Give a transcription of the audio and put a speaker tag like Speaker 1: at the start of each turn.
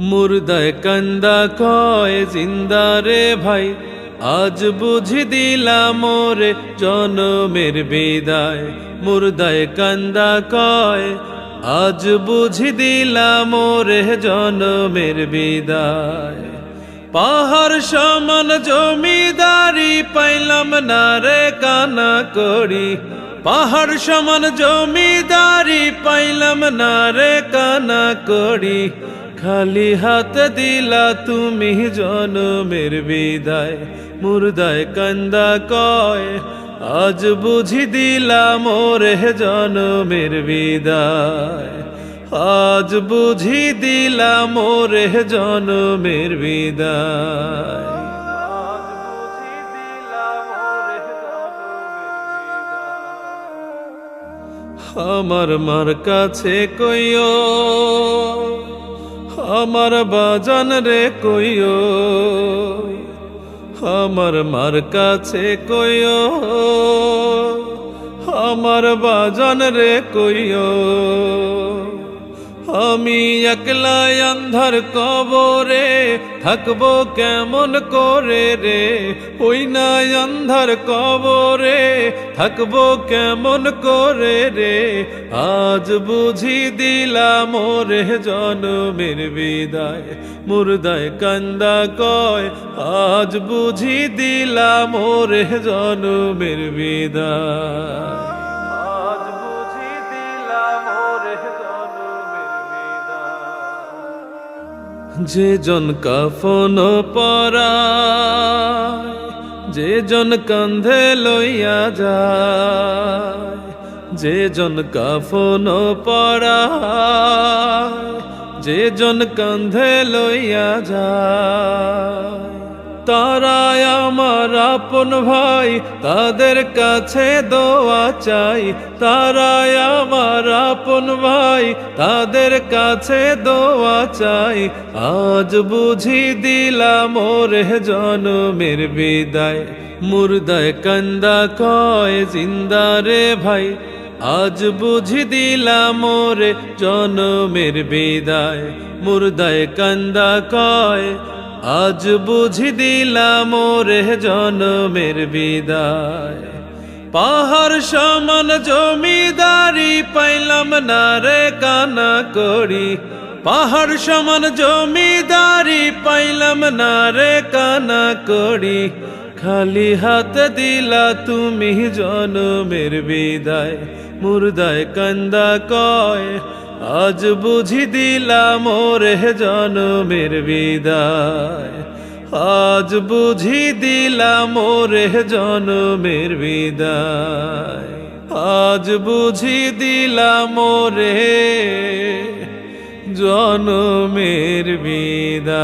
Speaker 1: মুর্দায় কান্দা কয় জিন্দা রে ভাই, আজ বুঝি দিলাম মোরে জনমের বিদায়। মুর্দায় কান্দা কয় আজ বুঝি দিলাম মোরে জনমের বিদায়। পাহাড় সমান জমিদারি পাইলাম না রে কানা করি, পাহাড় সমান জমিদারি পাইলাম না রে কানা করি। খালি হাত দিলা তুমি জনমের বিদায়। মুর্দায় কান্দা কয় আজ বুঝি দিলাম মোরে জনমের বিদায়। আজ বুঝি দিলাম মোরে জনমের বিদায়। আমার মার কাছে কইও, আমার বাজান রে কইও, আমার মার কাছে কইও, আমার বাজান রে কইও। আমি একলা আন্ধার কবরে থাকবো কেমন করে রে, ওই না আন্ধার কবরে থাকবো কেমন করে রে। আজ বুঝি দিলাম মোরে জনমের বিদায়। মুর্দায় কান্দা কয় আজ বুঝি দিলাম মোরে জনমের বিদায়। যে জন কাফন পরায়, যে জন কান্ধে লইয়া যায়, যে জন কাফন পরায়, যে জন কান্ধে লইয়া যায়। তারাই আমার আপন ভাই, তাদের কাছে দোয়া চাই। তারাই আমার আপন ভাই, তাদের কাছে দোয়া চাই। আজ বুঝি দিলাম মোরে জনমের বিদায়। মুর্দায় কান্দা কয় জিন্দা রে ভাই, আজ বুঝি দিলাম মোরে জনমের বিদায়। মুর্দায় কান্দা কয় আজ বুঝি দিলাম মোরে জনমের বিদায়। পাহাড় সমান জমিদারি পাইলাম না রে কানা করি, পাহাড় সমান জমিদারি পাইলাম না রে কানা করি। খালি হাত দিলা তুমি জনমের বিদায়। মুর্দায় কান্দা কয় আজ বুঝি দিলাম মোরে জনমের বিদায়। আজ বুঝি দিলাম মোরে জনমের বিদায়। আজ বুঝি দিলাম মোরে জনমের বিদায়।